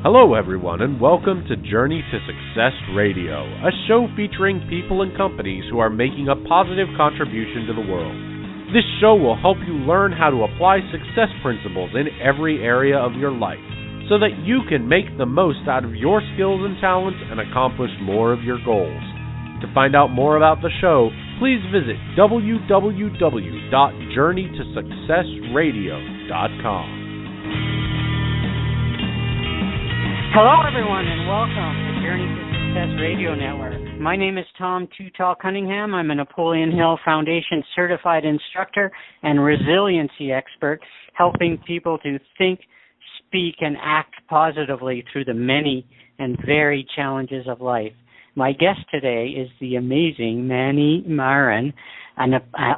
Hello, everyone, and welcome to Journey to Success Radio, a show featuring people and companies who are making a positive contribution to the world. This show will help you learn how to apply success principles in every area of your life so that you can make the most out of your skills and talents and accomplish more of your goals. To find out more about the show, please visit www.journeytosuccessradio.com. Hello, everyone, and welcome to Journey to Success Radio Network. My name is Tom Too Tall Cunningham. I'm a Napoleon Hill Foundation certified instructor and resiliency expert, helping people to think, speak, and act positively through the many and varied challenges of life. My guest today is the amazing Maran,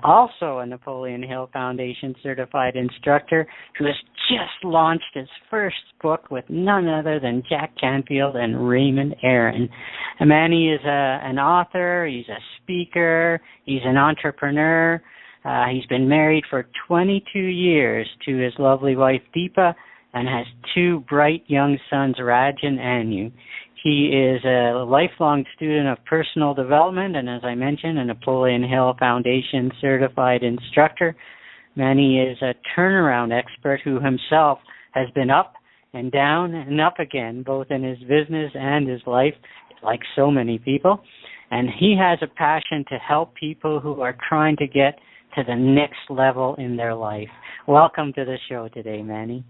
also a Napoleon Hill Foundation certified instructor who has just launched his first book with none other than Jack Canfield and Raymond Aaron. Manny is an author, he's a speaker, he's an entrepreneur. He's been married for 22 years to his lovely wife Deepa and has two bright young sons, Raj and Anu. He is a lifelong student of personal development and, as I mentioned, a Napoleon Hill Foundation certified instructor. Manny is a turnaround expert who himself has been up and down and up again, both in his business and his life, like so many people. And he has a passion to help people who are trying to get to the next level in their life. Welcome to the show today, Manny.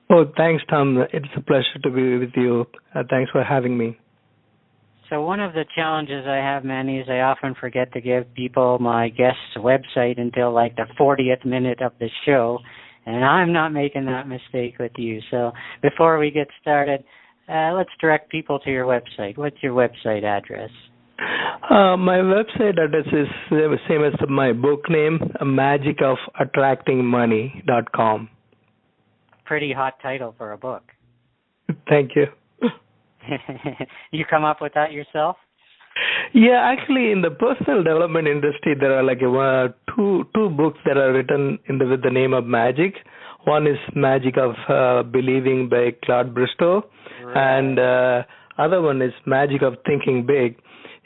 Oh, thanks, Tom. It's a pleasure to be with you. Thanks for having me. So one of the challenges I have, Manny, is I often forget to give people my guest's website until like the 40th minute of the show, and I'm not making that mistake with you. So before we get started, let's direct people to your website. What's your website address? My website address is the same as my book name, magicofattractingmoney.com. Pretty hot title for a book. Thank you. You come up with that yourself? Yeah, actually, in the personal development industry, there are like two books that are written with the name of magic. One is Magic of Believing by Claude Bristow, right. And other one is Magic of Thinking Big.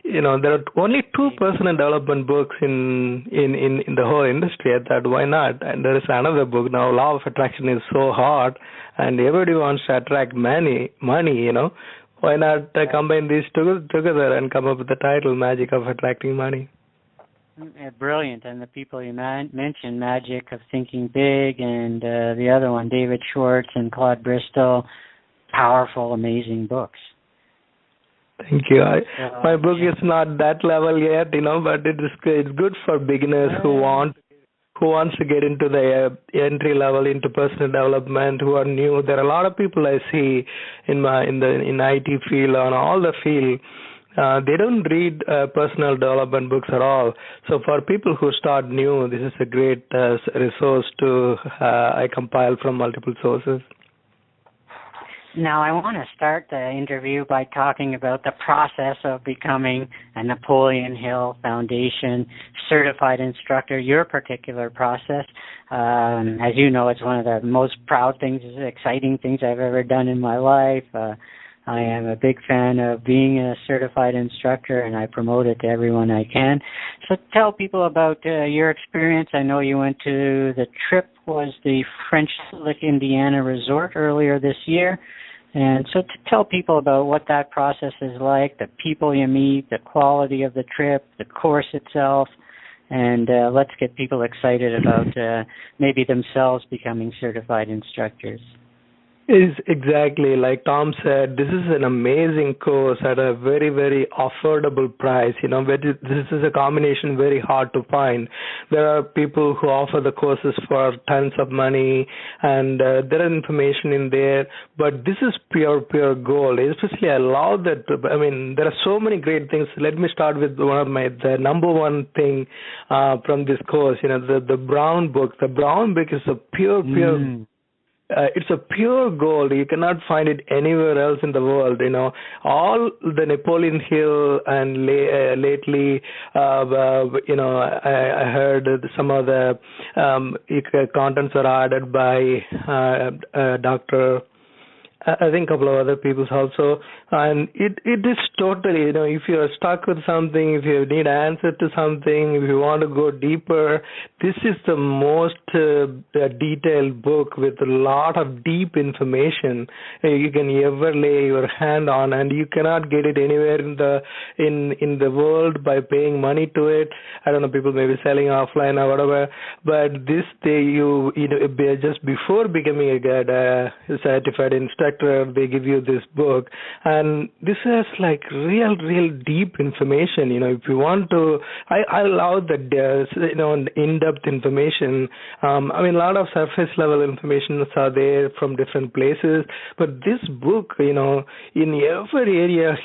You know, there are only two personal development books in the whole industry. I thought, why not? And there is another book now. Law of Attraction is so hot, and everybody wants to attract money. You know, why not combine these two together and come up with the title, Magic of Attracting Money? Brilliant. And the people you mentioned, Magic of Thinking Big, and the other one, David Schwartz and Claude Bristow, powerful, amazing books. Thank you. My book is not that level yet, you know, but it's good for beginners who wants to get into the entry level into personal development, who are new. There are a lot of people I see in IT field and all the field. They don't read personal development books at all. So for people who start new, this is a great resource I compile from multiple sources. Now, I want to start the interview by talking about the process of becoming a Napoleon Hill Foundation certified instructor, your particular process. As you know, it's one of the most proud things, exciting things I've ever done in my life. I am a big fan of being a certified instructor, and I promote it to everyone I can. So tell people about your experience. I know you went to the trip, was the French Lick, Indiana resort earlier this year. And so to tell people about what that process is like, the people you meet, the quality of the trip, the course itself, and let's get people excited about maybe themselves becoming certified instructors. Is exactly like Tom said. This is an amazing course at a very, very affordable price. You know, this is a combination very hard to find. There are people who offer the courses for tons of money, and there is information in there. But this is pure gold. Especially, I love that. I mean, there are so many great things. Let me start with the number one thing from this course. You know, the Brown book. The Brown book is a pure. It's a pure gold. You cannot find it anywhere else in the world. You know, all the Napoleon Hill and lately, you know, I heard some of the contents are added by Dr. I think a couple of other people's also, and it is totally, if you're stuck with something, if you need an answer to something, if you want to go deeper, this is the most detailed book with a lot of deep information you can ever lay your hand on, and you cannot get it anywhere in the world by paying money to it. I don't know, people may be selling offline or whatever, but this day just before becoming a certified instructor, they give you this book, and this has like real deep information. If you want to, I love that there's in-depth information. A lot of surface level information are there from different places, but this book, in every area,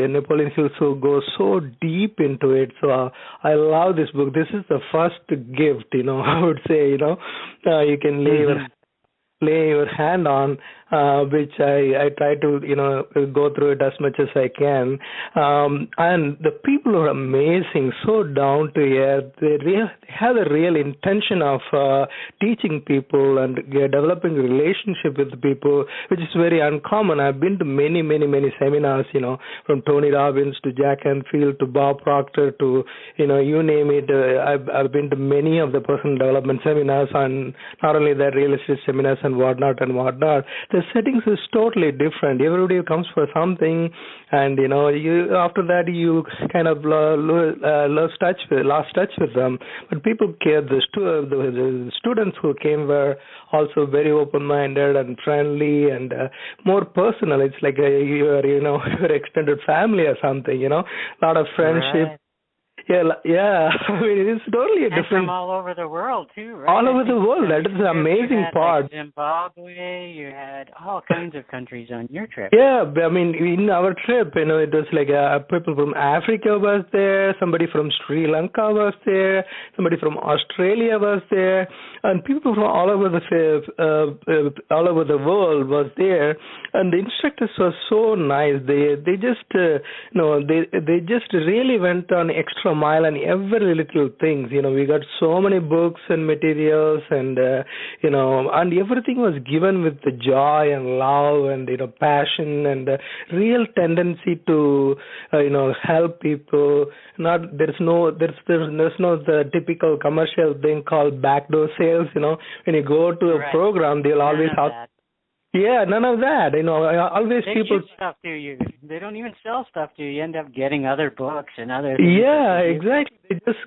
Napoleon Hill so goes so deep into it. So I love this book. This is the first gift, I would say, you can lay your hand on, which I try to go through it as much as I can, and the people are amazing, so down to earth. They have a real intention of teaching people and developing a relationship with the people, which is very uncommon. I've been to many seminars, from Tony Robbins to Jack Canfield to Bob Proctor to you name it. I've been to many of the personal development seminars, and not only that, real estate seminars and whatnot. The settings is totally different. Everybody comes for something, and you after that you kind of lost touch with them. But people care. The students who came were also very open-minded and friendly and more personal. It's like your extended family or something. A lot of friendship. Right. Yeah. It's totally and different. From all over the world too, right? All over the world. That is the amazing part. Like Zimbabwe. You had all kinds of countries on your trip. Yeah, in our trip, it was like people from Africa was there, somebody from Sri Lanka was there, somebody from Australia was there, and people from all over the world was there. And the instructors were so nice. They just they just really went on extra mile on every little things. We got so many books and materials, and and everything was given with the joy and love and passion and real tendency to help people. There's no the typical commercial thing called backdoor sales. When you go to a program, they'll always have. Yeah, none of that. Always they people give stuff to you. They don't even sell stuff to you. You end up getting other books and other things. Yeah, exactly. They just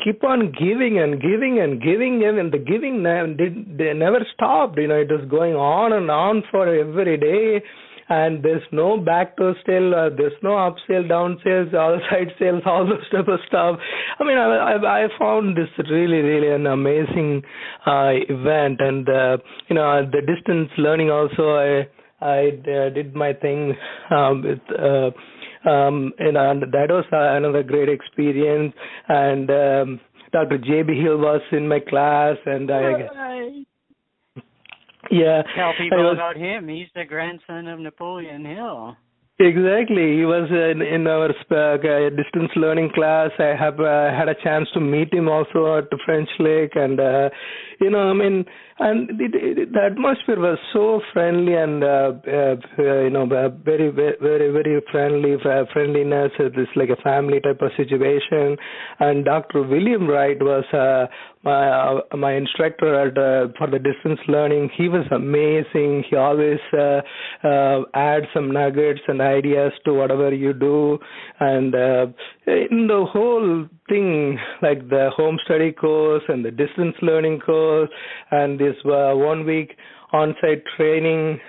keep on giving and giving and giving, and the giving they never stopped. It was going on and on for every day. And there's no backdoor sale, there's no up sale, down sales, all side sales, all those type of stuff. I found this really an amazing event, and the distance learning also. I did my thing with. And that was another great experience. And Dr. J.B. Hill was in my class, and yeah. Tell people about him. He's the grandson of Napoleon Hill. Exactly. He was in our distance learning class. I have had a chance to meet him also at the French Lake, and and the atmosphere was so friendly and very friendliness. It's like a family type of situation. And Dr. William Wright was my instructor for the distance learning. He was amazing. He always adds some nuggets and ideas to whatever you do. And in the whole thing, like the home study course and the distance learning course and this 1 week on-site training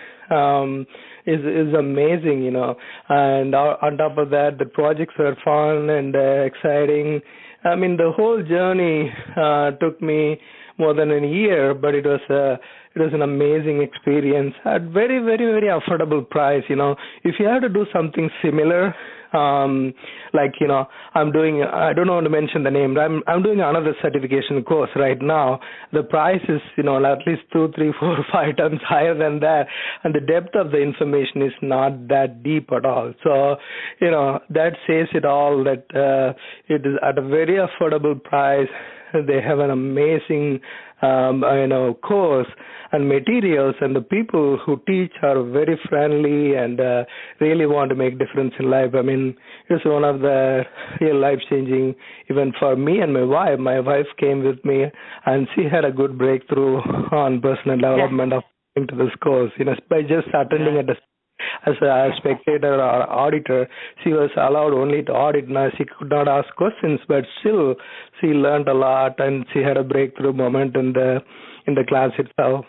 is amazing, And on top of that, the projects were fun and exciting. The whole journey took me more than a year, but it was an amazing experience at very affordable price. If you have to do something similar, I'm doing, I don't want to mention the name, but I'm doing another certification course right now. The price is, at least 2, 3, 4, 5 times higher than that, and the depth of the information is not that deep at all. So, that says it all, that it is at a very affordable price. they have an amazing, course and materials, and the people who teach are very friendly and really want to make difference in life. I mean, it's one of the real life-changing event for me and my wife. My wife came with me, and she had a good breakthrough on personal development of going to this course. By just attending at the as a spectator or auditor, she was allowed only to audit. Now she could not ask questions, but still she learned a lot, and she had a breakthrough moment in the class itself.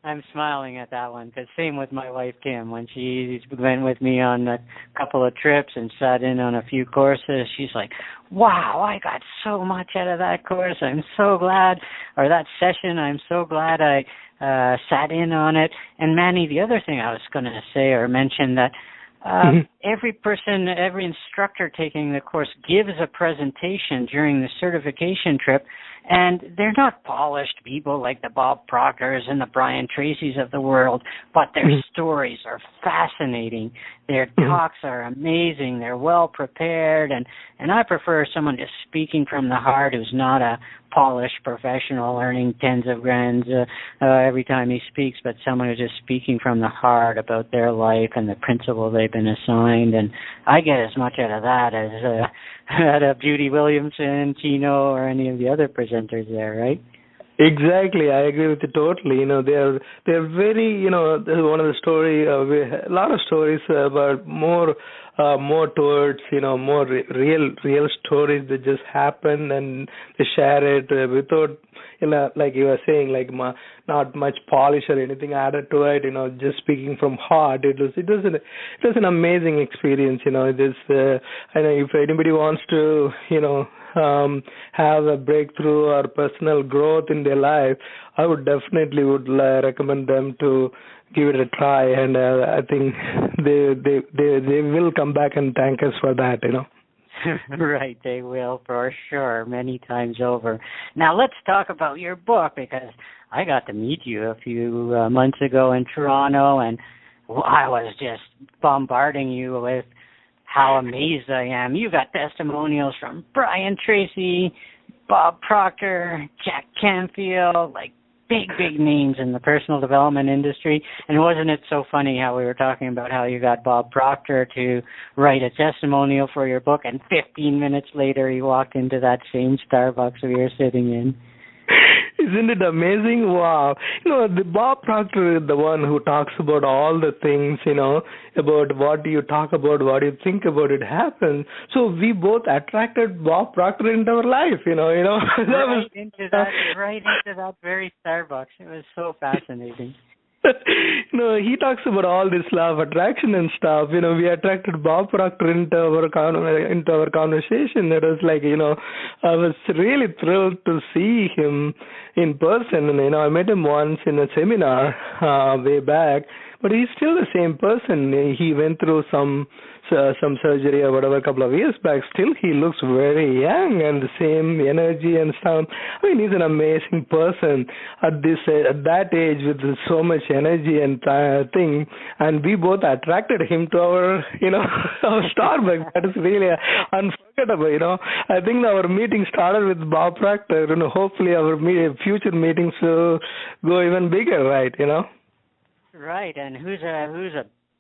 I'm smiling at that one because same with my wife Kim. When she went with me on a couple of trips and sat in on a few courses, she's like, "Wow, I got so much out of that course. I'm so glad," or that session. I'm so glad I sat in on it. And Manny, the other thing I was going to say or mention that every person, every instructor taking the course gives a presentation during the certification trip, and they're not polished people like the Bob Proctors and the Brian Tracy's of the world, but their stories are fascinating. Their talks are amazing. They're well prepared, and I prefer someone just speaking from the heart who's not a polished professional earning tens of grands every time he speaks, but someone who's just speaking from the heart about their life and the principle they've been assigned. And I get as much out of that as out of Judy Williamson, Chino, or any of the other presenters there, right? Exactly, I agree with you totally. They're very, one of the story. A lot of stories, but more towards, more real stories that just happen, and they share it without, like you were saying, like not much polish or anything added to it. Just speaking from heart. It was an amazing experience. I know if anybody wants to, have a breakthrough or personal growth in their life, I would definitely recommend them to give it a try, and I think they will come back and thank us for that. Right, they will for sure, many times over. Now let's talk about your book, because I got to meet you a few months ago in Toronto, and I was just bombarding you with how amazed I am. You got testimonials from Brian Tracy, Bob Proctor, Jack Canfield, like big names in the personal development industry. And wasn't it so funny how we were talking about how you got Bob Proctor to write a testimonial for your book, and 15 minutes later he walked into that same Starbucks we were sitting in. Isn't it amazing? Wow. The Bob Proctor is the one who talks about all the things, about what you talk about, what you think about, it happens. So we both attracted Bob Proctor into our life, Right into that very Starbucks. It was so fascinating. He talks about all this law of attraction and stuff. We attracted Bob Proctor into our conversation. It was like, I was really thrilled to see him in person. And, I met him once in a seminar way back, but he's still the same person. He went through some surgery or whatever a couple of years back. Still, he looks very young and the same energy and stuff. I mean, he's an amazing person at that age with so much energy and thing. And we both attracted him to our, our Starbucks. That is really unforgettable. I think our meeting started with Bob Proctor. Hopefully our future meetings will go even bigger, right? Right, and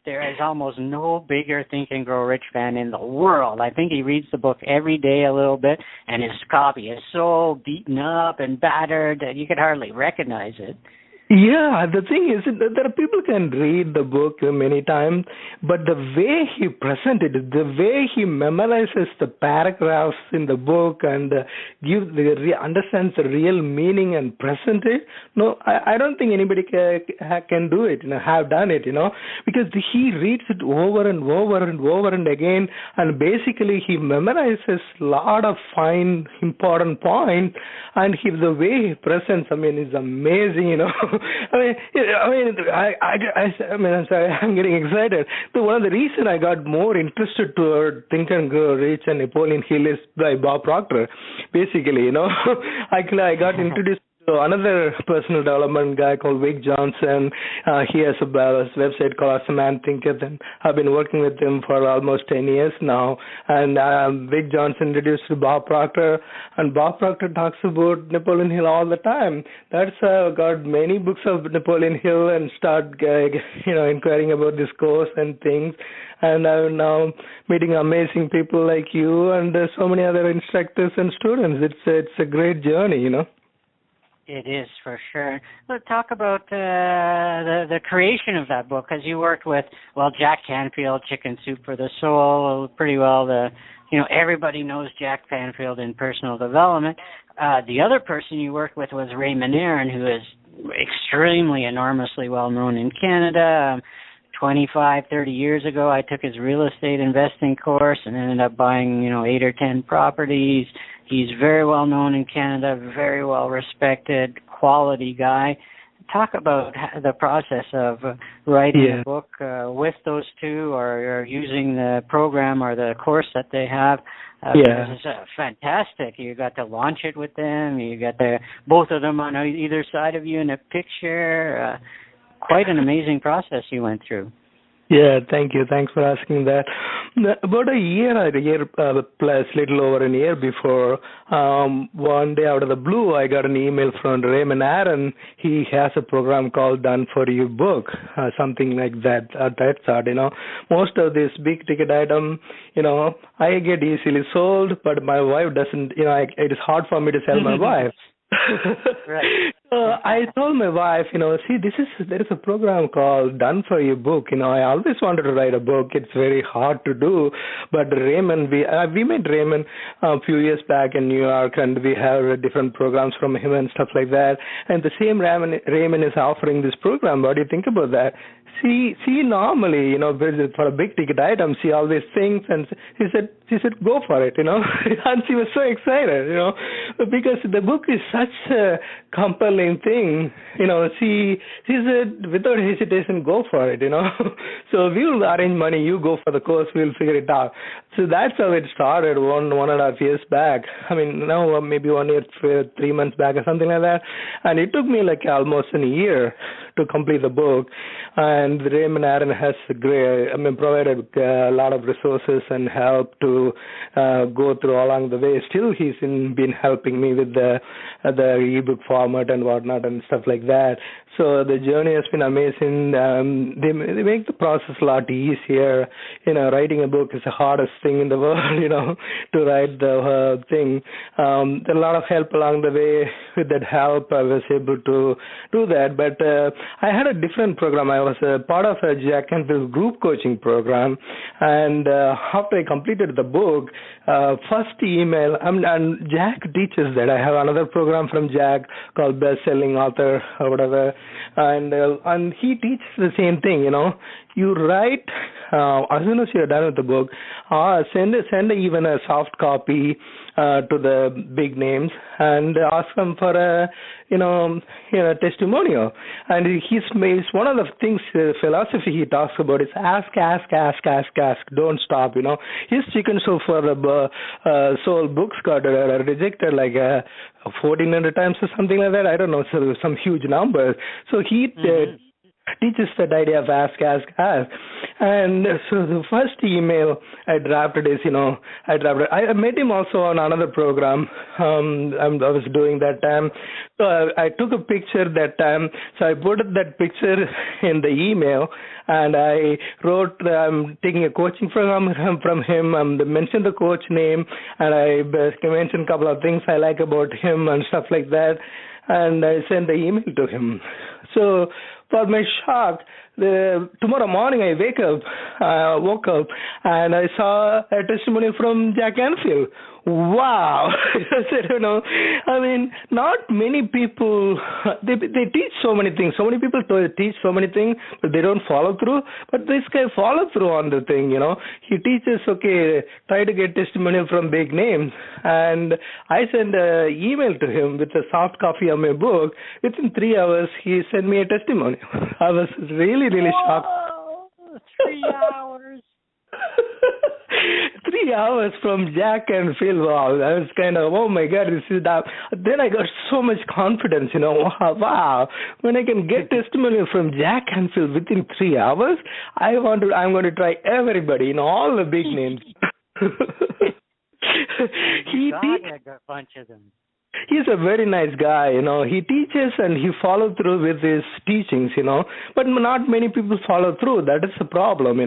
there is almost no bigger Think and Grow Rich fan in the world. I think he reads the book every day a little bit, and his copy is so beaten up and battered that you could hardly recognize it. Yeah, the thing is that there are people can read the book many times, but the way he presented it, the way he memorizes the paragraphs in the book and understands the real meaning and present it, I don't think anybody can do it, have done it, because he reads it over and over and over and again, and basically he memorizes a lot of fine, important points, and the way he presents, is amazing, I'm sorry, I'm getting excited. So one of the reasons I got more interested toward Think and Grow Rich and Napoleon Hill is by Bob Proctor. Basically, I got introduced So another personal development guy called Vic Johnson, he has a website called As a Man Thinketh, and I've been working with him for almost 10 years now. And Vic Johnson introduced to Bob Proctor, and Bob Proctor talks about Napoleon Hill all the time. That's got many books of Napoleon Hill and start inquiring about this course and things. And I'm now meeting amazing people like you and so many other instructors and students. It's a great journey, It is, for sure. Let's talk about the creation of that book, because you worked with, Jack Canfield, Chicken Soup for the Soul, pretty well everybody knows Jack Canfield in personal development. The other person you worked with was Ray Maran, who is extremely, enormously well-known in Canada. 25, 30 years ago, I took his real estate investing course and ended up buying, 8 or 10 properties. He's very well known in Canada, very well respected, quality guy. Talk about the process of writing a book with those two, or using the program or the course that they have. It's fantastic. You got to launch it with them. You got both of them on either side of you in a picture. Quite an amazing process you went through. Yeah, thank you. Thanks for asking that. About a year plus, little over a year before, one day out of the blue, I got an email from Raymond Aaron. He has a program called Done For You Book, something like that. That sort, Most of this big ticket item, I get easily sold, but my wife doesn't. It is hard for me to sell my wife. Right. So I told my wife, see, there is a program called Done For You Book. I always wanted to write a book. It's very hard to do, but Raymond, we met Raymond a few years back in New York, and we have different programs from him and stuff like that. And the same Raymond is offering this program. What do you think about that? She normally, for a big ticket item, she always thinks, and she said, go for it, and she was so excited, because the book is such a compelling thing, she said, without hesitation, go for it, so we'll arrange money, you go for the course, we'll figure it out. So that's how it started 1.5 years back. I mean, now maybe 1 year, 3 months back or something like that. And it took me like almost a year to complete the book. And Raymond Aaron has provided a lot of resources and help to go through along the way. Still, he's been helping me with the ebook format and whatnot and stuff like that. So the journey has been amazing. They make the process a lot easier. Writing a book is the hardest thing in the world, to write the thing. A lot of help along the way. With that help, I was able to do that. But I had a different program. I was a part of a Jack Canfield group coaching program. And after I completed the book, first email, and Jack teaches that. I have another program from Jack called Best Selling Author or whatever. And he teaches the same thing, You write, as soon as you're done with the book, send even a soft copy to the big names and ask them for a testimonial. And he's one of the things, philosophy he talks about is ask, don't stop. His Chicken Soup for the Soul books got rejected like 1,400 times or something like that. I don't know, so some huge number. So he teaches that idea of ask. And so the first email I drafted is, I met him also on another program I was doing that time. So I took a picture that time. So I put that picture in the email, and I wrote, I'm taking a coaching from him. Mentioned the coach name, and I mentioned a couple of things I like about him and stuff like that. And I sent the email to him. So for my shock, tomorrow morning I woke up, and I saw a testimony from Jack Canfield. Wow! I said, not many people, they teach so many things. So many people teach so many things, but they don't follow through. But this guy followed through on the thing, He teaches, try to get testimonial from big names. And I sent an email to him with a soft copy of my book. Within 3 hours, he sent me a testimonial. I was really, really shocked. 3 hours. 3 hours from Jack and Phil. Wow, I was kind of, oh my God, this is that. Then I got so much confidence, wow. When I can get testimonial from Jack and Phil within 3 hours, I'm going to try everybody, all the big names. He got a bunch of them. He's a very nice guy, He teaches and he follows through with his teachings, But not many people follow through. That is the problem,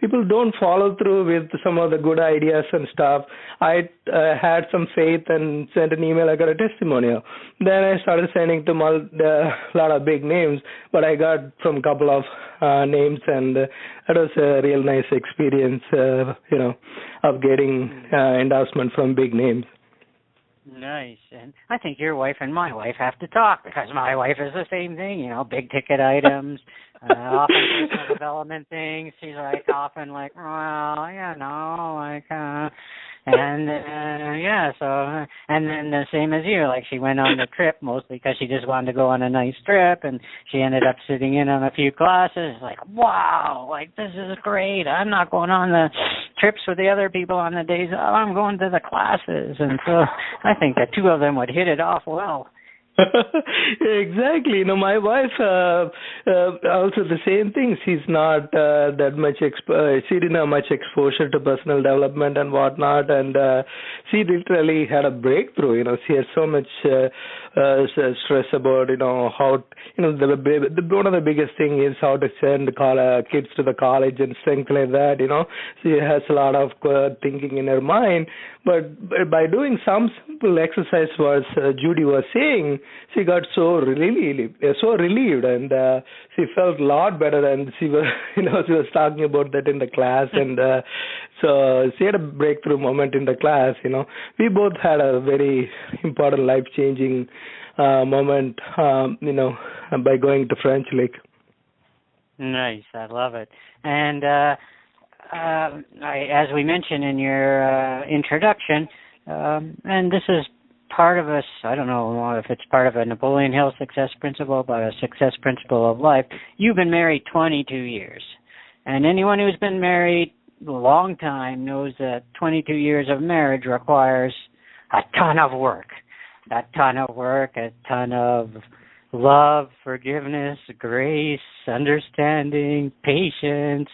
People don't follow through with some of the good ideas and stuff. I had some faith and sent an email. I got a testimonial. Then I started sending to a lot of big names, but I got from a couple of names, and that was a real nice experience, of getting endorsement from big names. Nice. And I think your wife and my wife have to talk, because my wife is the same thing, big ticket items, often personal development things. She's often and then the same as you, she went on the trip mostly because she just wanted to go on a nice trip, and she ended up sitting in on a few classes. Wow, this is great. I'm not going on the trips with the other people on the days. I'm going to the classes. And so I think the two of them would hit it off well. Exactly. My wife also the same thing. She's not that much. She didn't have much exposure to personal development and whatnot, and she literally had a breakthrough. She had so much stress about how one of the biggest thing is how to send kids to the college and things like that. She has a lot of thinking in her mind, but by doing some simple exercise, was Judy was saying, she got so relieved, and she felt a lot better. And she was, she was talking about that in the class, and so she had a breakthrough moment in the class. We both had a very important, life-changing moment, by going to French Lake. Nice, I love it. And as we mentioned in your introduction, and this is part of us, I don't know if it's part of a Napoleon Hill success principle, but a success principle of life. You've been married 22 years. And anyone who's been married a long time knows that 22 years of marriage requires a ton of work. A ton of love, forgiveness, grace, understanding, patience,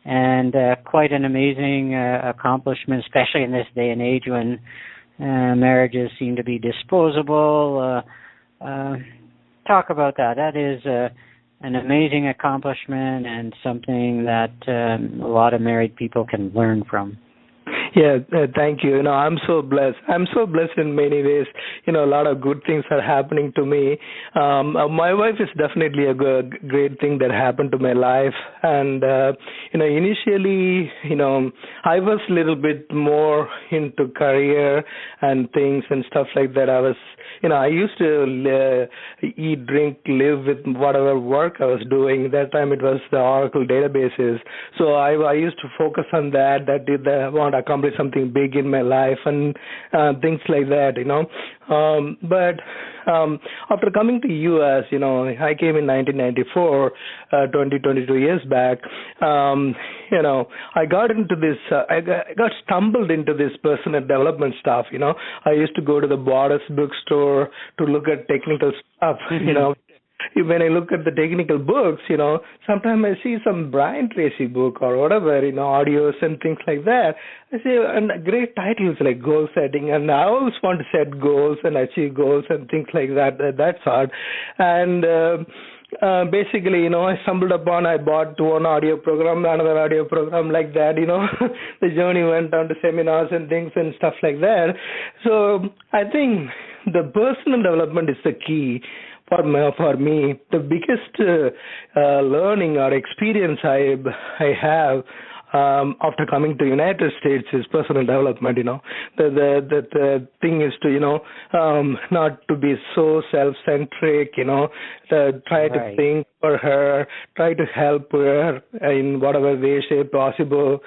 and quite an amazing accomplishment, especially in this day and age when marriages seem to be disposable. Talk about that. That is an amazing accomplishment and something that a lot of married people can learn from. Yeah, thank you. I'm so blessed. I'm so blessed in many ways. A lot of good things are happening to me. My wife is definitely a great thing that happened to my life. And, initially, I was a little bit more into career and things and stuff like that. I was, I used to eat, drink, live with whatever work I was doing. That time it was the Oracle databases. So I used to focus on that. I want to accomplish something big in my life and things like that, But after coming to U.S., I came in 1994, 22 years back. I got into this. I got stumbled into this personal development stuff. I used to go to the Borders bookstore to look at technical stuff. When I look at the technical books, sometimes I see some Brian Tracy book or whatever, audios and things like that. I say, and great titles like goal setting, and I always want to set goals and achieve goals and things like that. That's hard. And basically, I stumbled upon, I bought one audio program, another audio program like that, The journey went on to seminars and things and stuff like that. So I think the personal development is the key. For me, the biggest learning or experience I have after coming to United States is personal development. The thing is to not to be so self-centric. Try to think for her, try to help her in whatever way, shape possible.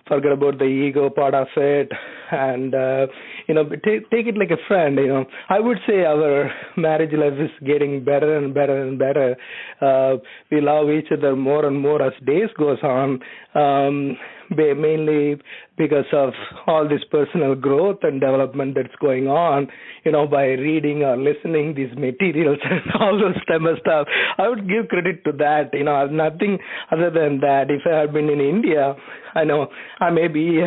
Forget about the ego part of it, and take it like a friend. I would say our marriage life is getting better and better and better. We love each other more and more as days goes on. mainly because of all this personal growth and development that's going on, by reading or listening these materials and all those type of stuff. I would give credit to that. Nothing other than that. If I had been in India, I know I may be,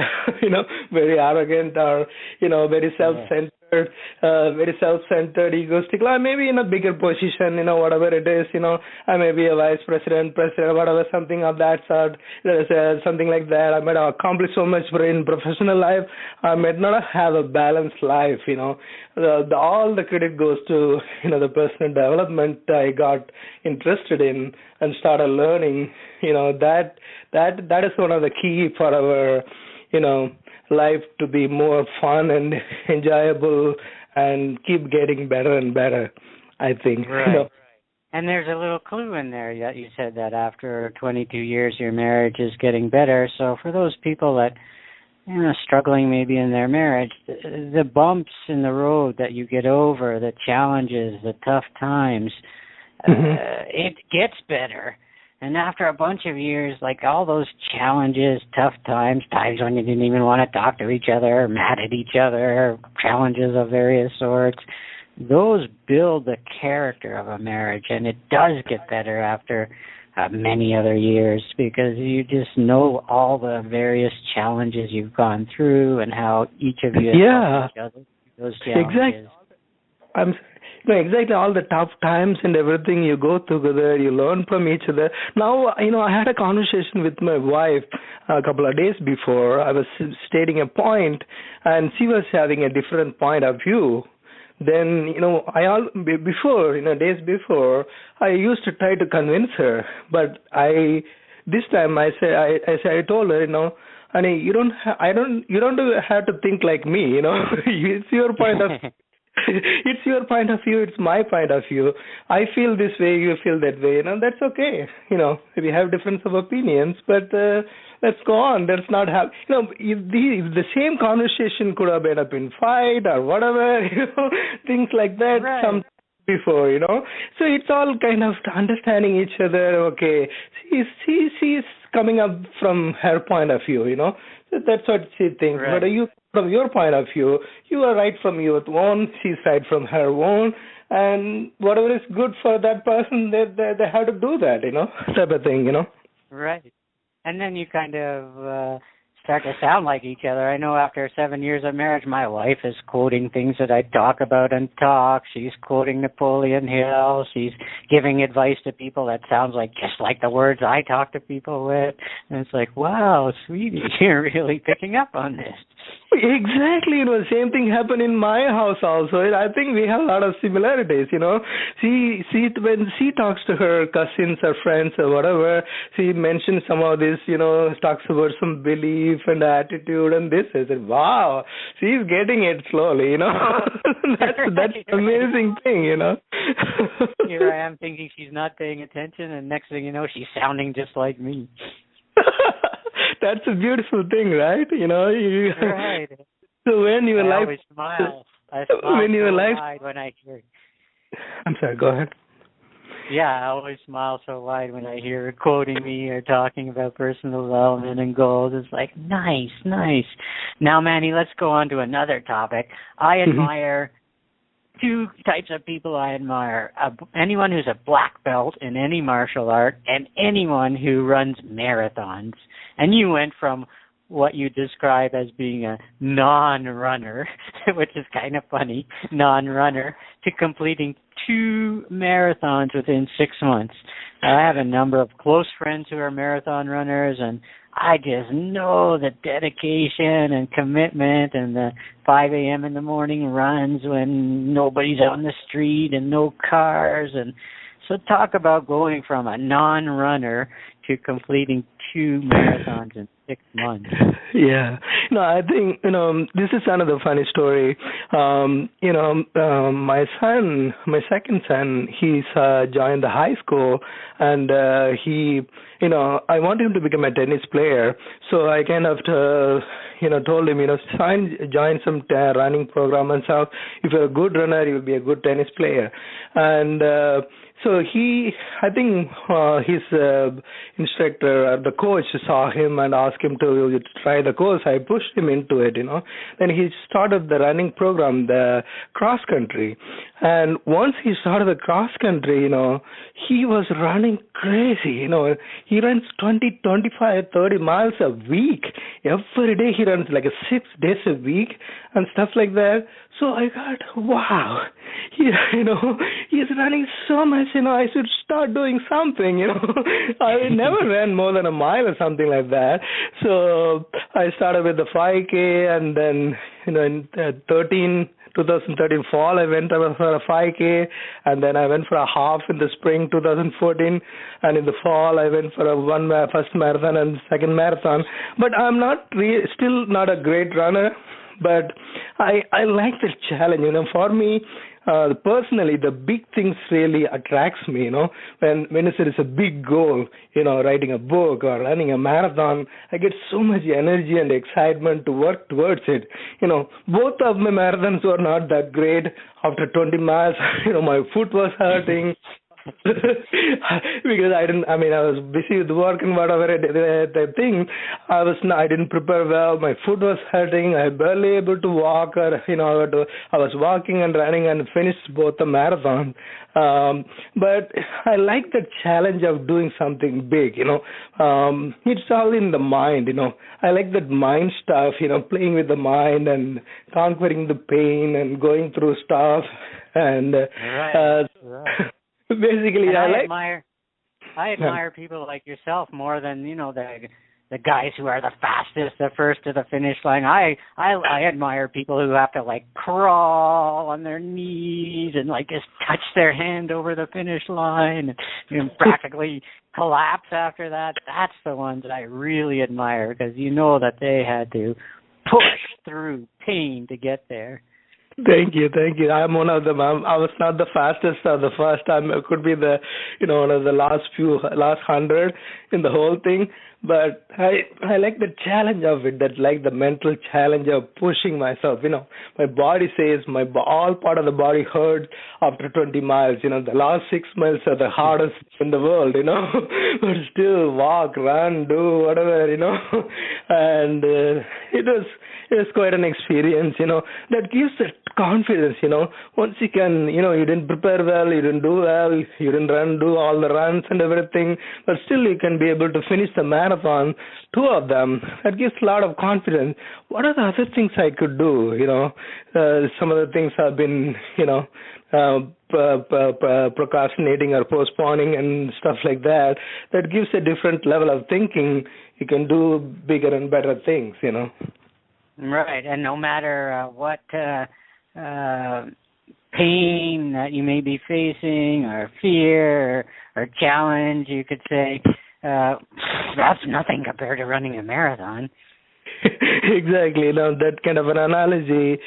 very arrogant or, very self-centered. Very self-centered, egotistical. I may be in a bigger position, whatever it is, I may be a vice president, whatever, something of that sort, something like that. I might have accomplished so much in professional life. I might not have a balanced life, all the credit goes to, the personal development I got interested in and started learning, that is one of the key for our, life to be more fun and enjoyable and keep getting better and better, I think. Right. And there's a little clue in there that you said that after 22 years your marriage is getting better. So for those people that struggling maybe in their marriage, the bumps in the road that you get over, the challenges, the tough times, it gets better. And after a bunch of years, like all those challenges, tough times when you didn't even want to talk to each other, mad at each other, challenges of various sorts, those build the character of a marriage. And it does get better after many other years because you just know all the various challenges you've gone through and how each of you has helped each other through those challenges. Exactly, all the tough times and everything you go together, you learn from each other. Now, I had a conversation with my wife a couple of days before. I was stating a point, and she was having a different point of view. Then, days before, I used to try to convince her, but this time I told her, honey, you don't have to think like me, it's your point of it's your point of view, it's my point of view. I feel this way, you feel that way, that's okay. We have difference of opinions, but let's go on. Let's not have, if the same conversation could have been up in fight or whatever, things like that. Right. Some before, So it's all kind of understanding each other. Okay, she's coming up from her point of view, So that's what she thinks. Right. But from your point of view, you are right from your own, she's right from her own, and whatever is good for that person, they have to do that, type of thing, Right. And then you kind of start to sound like each other. I know after 7 years of marriage, my wife is quoting things that I talk about and talk. She's quoting Napoleon Hill. She's giving advice to people that sounds like just like the words I talk to people with. And it's like, wow, sweetie, you're really picking up on this. Exactly, same thing happened in my house also. I think we have a lot of similarities, She when she talks to her cousins or friends or whatever, she mentions some of this, talks about some belief and attitude and this. I said, wow, she's getting it slowly, That's amazing thing, Here I am thinking she's not paying attention, and next thing you know, she's sounding just like me. That's a beautiful thing, right? Right. So when your life, always smile. I smile when your so life, wide when I hear. I'm sorry. Go ahead. Yeah, I always smile so wide when I hear her quoting me or talking about personal development and goals. It's like nice. Now, Manny, let's go on to another topic. I admire two types of people. I admire anyone who's a black belt in any martial art and anyone who runs marathons. And you went from what you describe as being a non-runner, which is kind of funny, non-runner, to completing 2 marathons within 6 months. I have a number of close friends who are marathon runners, and I just know the dedication and commitment and the 5 a.m. in the morning runs when nobody's out in the street and no cars. And so talk about going from a non-runner to completing 2 marathons in 6 months. Yeah. I think, this is another funny story. My second son, he's joined the high school, and he, I want him to become a tennis player. So I kind of, told him, join some running program and stuff. If you're a good runner, you'll be a good tennis player. And So I think his instructor, the coach, saw him and asked him to try the course. I pushed him into it, Then he started the running program, the cross country. And once he started the cross country, he was running crazy, He runs 20, 25, 30 miles a week. Every day he runs like 6 days a week and stuff like that. So I got, wow, he's running so much, I should start doing something, I never ran more than a mile or something like that. So I started with the 5K, and then, in 2013 fall, I went for a 5K, and then I went for a half in the spring 2014, and in the fall I went for a first marathon and second marathon. But I'm still not a great runner, but I like the challenge. For me, personally, the big things really attracts me. When there is a big goal, writing a book or running a marathon, I get so much energy and excitement to work towards it. Both of my marathons were not that great. After 20 miles, my foot was hurting. Because I was busy with work and whatever the thing. I didn't prepare well. My foot was hurting. I barely able to walk, or I was walking and running and finished both the marathon. But I like the challenge of doing something big. It's all in the mind. I like that mind stuff. Playing with the mind and conquering the pain and going through stuff and. Right. Basically, and I admire people like yourself more than the guys who are the fastest, the first to the finish line. I admire people who have to crawl on their knees and just touch their hand over the finish line and practically collapse after that. That's the ones that I really admire, because that they had to push through pain to get there. Thank you. I'm one of them. I was not the fastest or the first time. It could be the, one of the last 100 in the whole thing. But I like the challenge of it. That the mental challenge of pushing myself. My body says all part of the body hurts after 20 miles. The last 6 miles are the hardest in the world. But still walk, run, do whatever. And it was quite an experience. That gives the confidence. Once you can, you didn't prepare well, you didn't do well, you didn't do all the runs and everything, but still you can be able to finish the marathon, 2 of them. That gives a lot of confidence. What are the other things I could do? Some of the things I've been, procrastinating or postponing and stuff like that. That gives a different level of thinking. You can do bigger and better things. Right, and no matter what pain that you may be facing, or fear, or challenge, you could say, that's nothing compared to running a marathon. Exactly. That kind of an analogy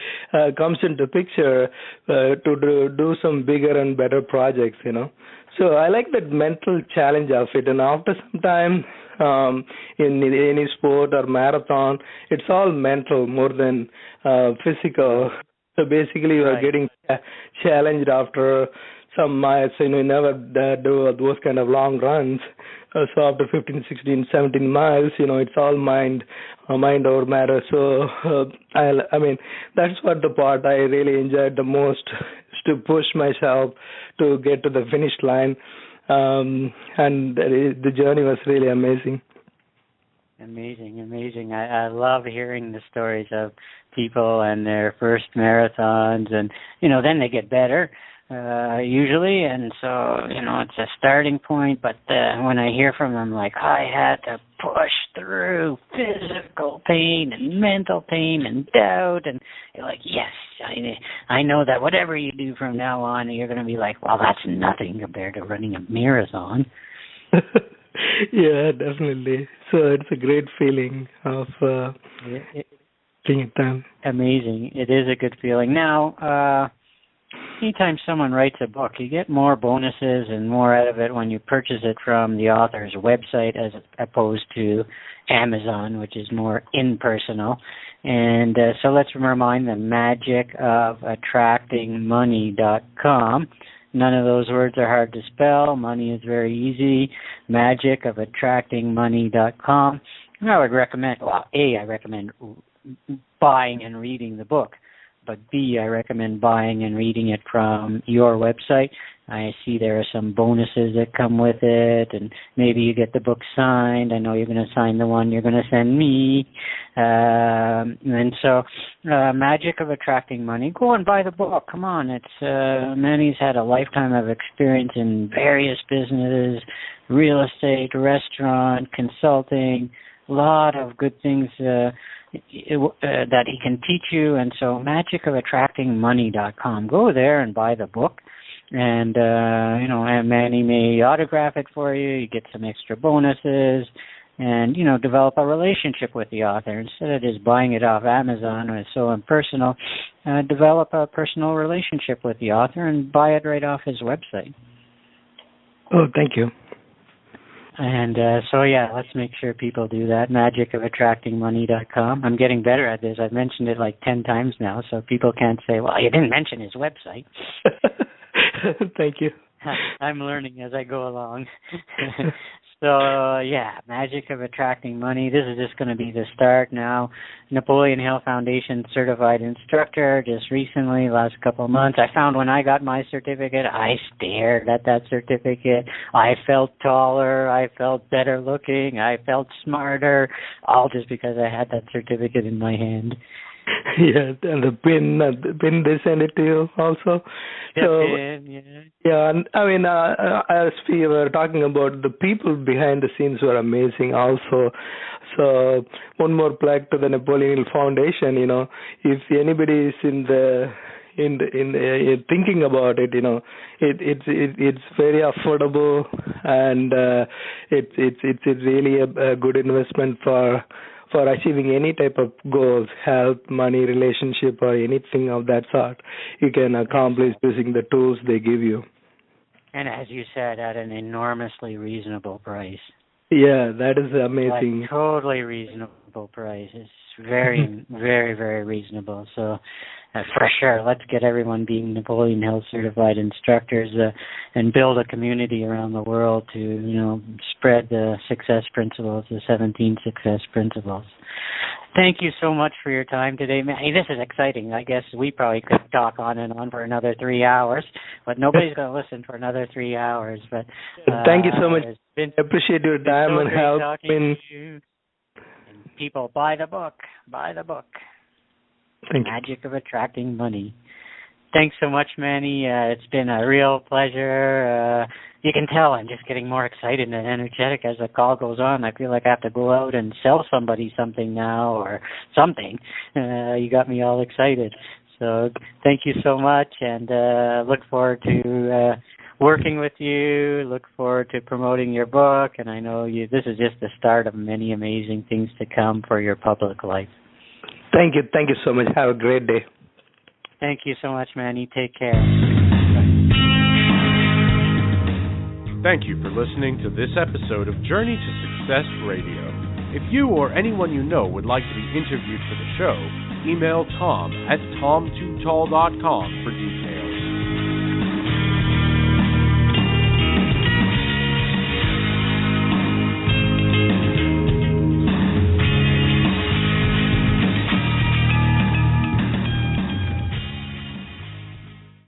comes into picture to do some bigger and better projects, So I like that mental challenge of it. And after some time, in any sport or marathon, it's all mental more than physical. So basically, you are getting challenged after some miles. You never do those kind of long runs. So after 15, 16, 17 miles, it's all mind over matter. So that's what the part I really enjoyed the most, is to push myself to get to the finish line. And the journey was really amazing. Amazing. I love hearing the stories of people and their first marathons, and then they get better usually, and so it's a starting point. But when I hear from them, I had to push through physical pain and mental pain and doubt, and you're yes, I know that whatever you do from now on, you're going to be well, that's nothing compared to running a marathon. Yeah, definitely. So it's a great feeling of being it done. Amazing. It is a good feeling. Now, anytime someone writes a book, you get more bonuses and more out of it when you purchase it from the author's website as opposed to Amazon, which is more impersonal. And so let's remind them, magicofattractingmoney.com. None of those words are hard to spell. Money is very easy. Magicofattractingmoney.com. And I would recommend, well, A, I recommend buying and reading the book, but B, I recommend buying and reading it from your website. I see there are some bonuses that come with it, and maybe you get the book signed. I know you're going to sign the one you're going to send me. And so, Magic of Attracting Money. Go and buy the book. Come on. It's Manny's had a lifetime of experience in various businesses, real estate, restaurant, consulting, a lot of good things that he can teach you. And so magicofattractingmoney.com. Go there and buy the book. And, and Manny may autograph it for you. You get some extra bonuses and, develop a relationship with the author. Instead of just buying it off Amazon when it's so impersonal, develop a personal relationship with the author and buy it right off his website. Oh, thank you. And let's make sure people do that. Magicofattractingmoney.com. I'm getting better at this. I've mentioned it like 10 times now, so people can't say, well, you didn't mention his website. Thank you. I'm learning as I go along. Magic of Attracting Money. This is just going to be the start now. Napoleon Hill Foundation Certified Instructor. Just recently, last couple of months, I found when I got my certificate, I stared at that certificate. I felt taller. I felt better looking. I felt smarter, all just because I had that certificate in my hand. Yeah, and the pin they send it to you also. Yeah, and I mean, as we were talking about, the people behind the scenes were amazing also. So one more plug to the Napoleon Hill Foundation. If anybody is in thinking about it, it's very affordable, and it's really a good investment for achieving any type of goals, health, money, relationship, or anything of that sort. You can accomplish using the tools they give you. And as you said, at an enormously reasonable price. Yeah, that is amazing. Like, totally reasonable price. It's very, very, very reasonable. So, for sure, let's get everyone being Napoleon Hill certified instructors and build a community around the world to, spread the success principles, the 17 success principles. Thank you so much for your time today. Hey, this is exciting. I guess we probably could talk on and on for another 3 hours, but nobody's going to listen for another 3 hours. But thank you so much. I appreciate your time and help. People, buy the book. Buy the book. Magic of Attracting Money. Thanks so much, Manny. It's been a real pleasure. You can tell I'm just getting more excited and energetic as the call goes on. I feel like I have to go out and sell somebody something now or something. You got me all excited. So thank you so much, and look forward to working with you. Look forward to promoting your book, and I know this is just the start of many amazing things to come for your public life. Thank you. Thank you so much. Have a great day. Thank you so much, Manny. Take care. Thank you for listening to this episode of Journey to Success Radio. If you or anyone you know would like to be interviewed for the show, email Tom at tom2tall.com for details.